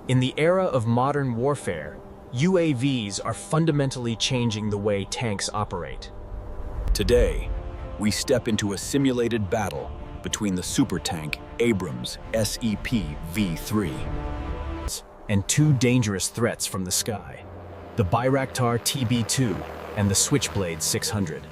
In the era of modern warfare, UAVs are fundamentally changing the way tanks operate. Today, we step into a simulated battle between the supertank Abrams SEP V3 and two dangerous threats from the sky, the Bayraktar TB2 and the Switchblade 600.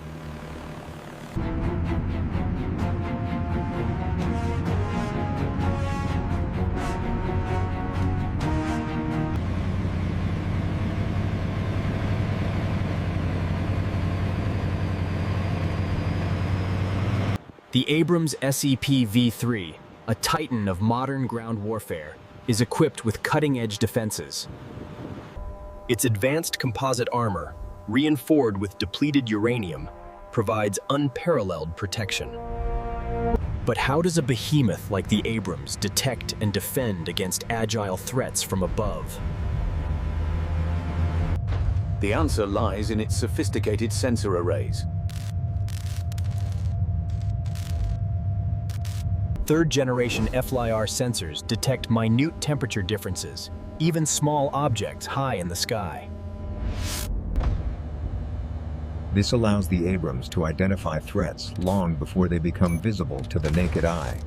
The Abrams SEP V3, a titan of modern ground warfare, is equipped with cutting-edge defenses. Its advanced composite armor, reinforced with depleted uranium, provides unparalleled protection. But how does a behemoth like the Abrams detect and defend against agile threats from above? The answer lies in its sophisticated sensor arrays. Third-generation FLIR sensors detect minute temperature differences, even small objects high in the sky. This allows the Abrams to identify threats long before they become visible to the naked eye.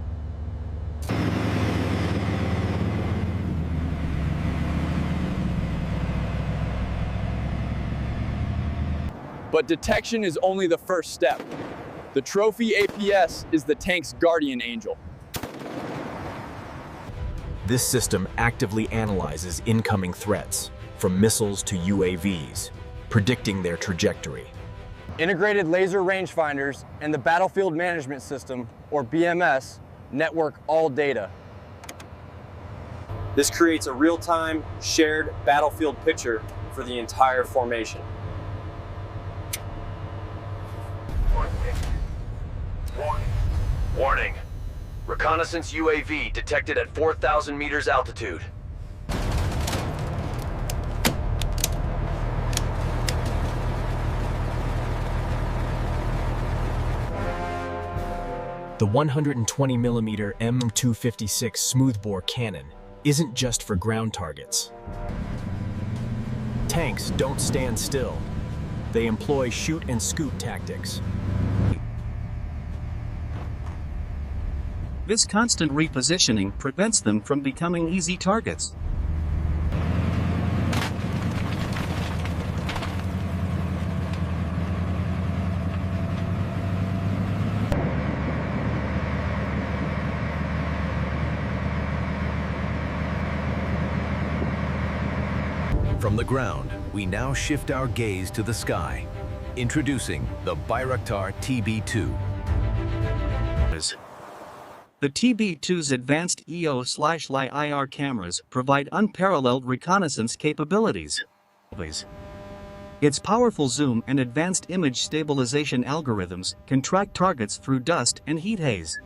But detection is only the first step. The Trophy APS is the tank's guardian angel. This system actively analyzes incoming threats, from missiles to UAVs, predicting their trajectory. Integrated laser rangefinders and the Battlefield Management System, or BMS, network all data. This creates a real-time, shared battlefield picture for the entire formation. Warning. Reconnaissance UAV detected at 4,000 meters altitude. The 120mm M256 smoothbore cannon isn't just for ground targets. Tanks don't stand still. They employ shoot-and-scoot tactics. This constant repositioning prevents them from becoming easy targets. From the ground, we now shift our gaze to the sky. Introducing the Bayraktar TB2. The TB2's advanced EO/LiIR cameras provide unparalleled reconnaissance capabilities. Its powerful zoom and advanced image stabilization algorithms can track targets through dust and heat haze.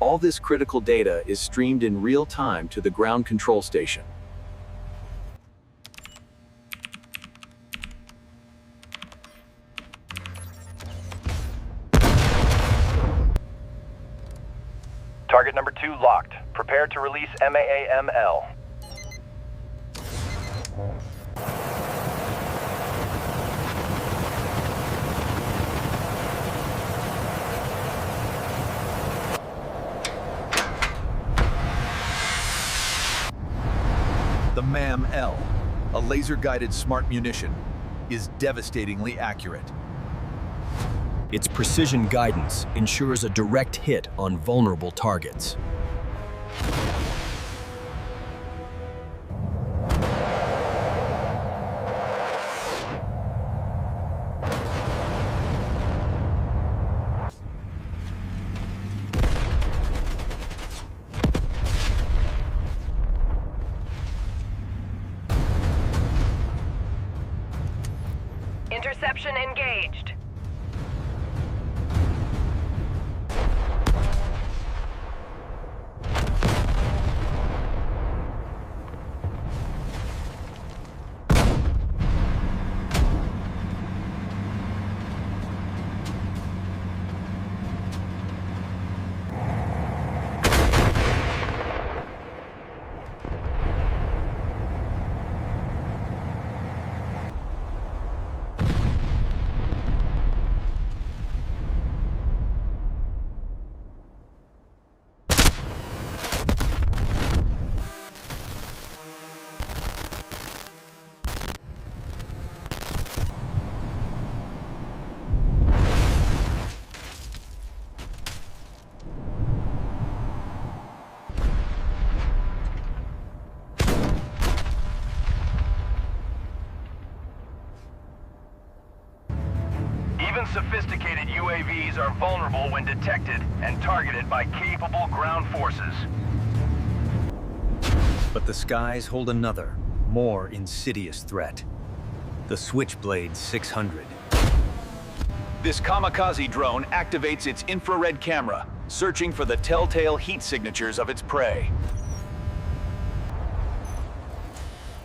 All this critical data is streamed in real time to the ground control station. Target number 2 locked. Prepare to release MAAML. The MAAML, a laser-guided smart munition, is devastatingly accurate. Its precision guidance ensures a direct hit on vulnerable targets. Interception engaged. sophisticated UAVs are vulnerable when detected and targeted by capable ground forces. But the skies hold another, more insidious threat. The Switchblade 600. This kamikaze drone activates its infrared camera, searching for the telltale heat signatures of its prey.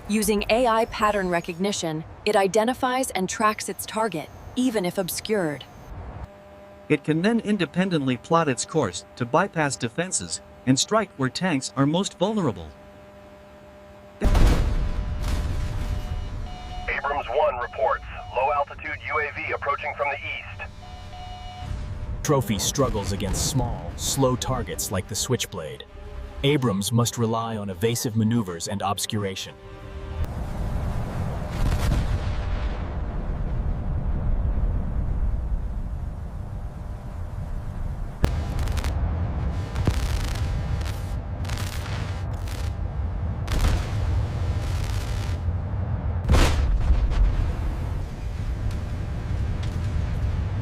Using AI pattern recognition, it identifies and tracks its target, even if obscured. It can then independently plot its course to bypass defenses and strike where tanks are most vulnerable. Abrams 1 reports low-altitude UAV approaching from the east. Trophy struggles against small, slow targets like the Switchblade. Abrams must rely on evasive maneuvers and obscuration.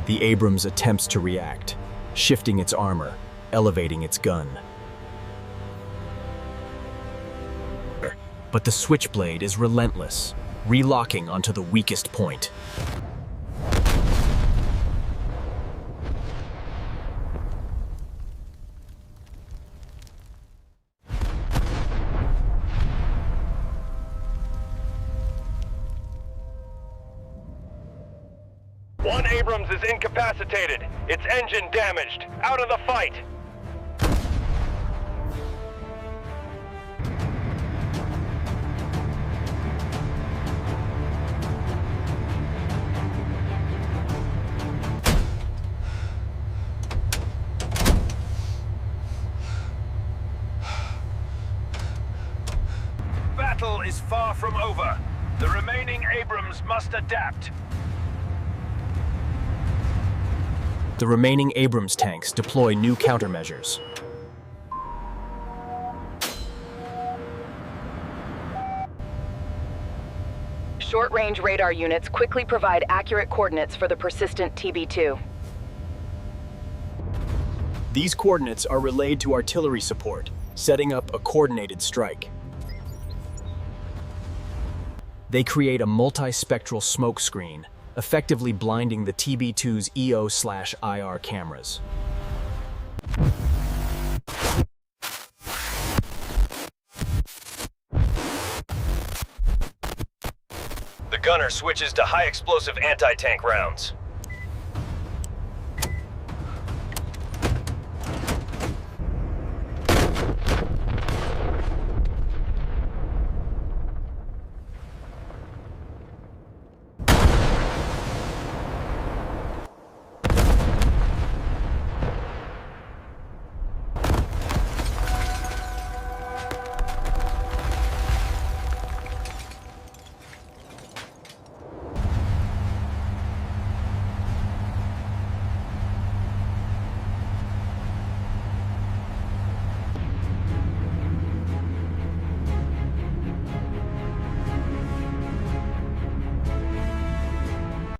The Abrams attempts to react, shifting its armor, elevating its gun. But the Switchblade is relentless, relocking onto the weakest point. One Abrams is incapacitated. Its engine damaged. Out of the fight. Battle is far from over. The remaining Abrams must adapt. The remaining Abrams tanks deploy new countermeasures. Short-range radar units quickly provide accurate coordinates for the persistent TB2. These coordinates are relayed to artillery support, setting up a coordinated strike. They create a multi-spectral smoke screen, effectively blinding the TB2's EO/IR cameras. The gunner switches to high-explosive anti-tank rounds.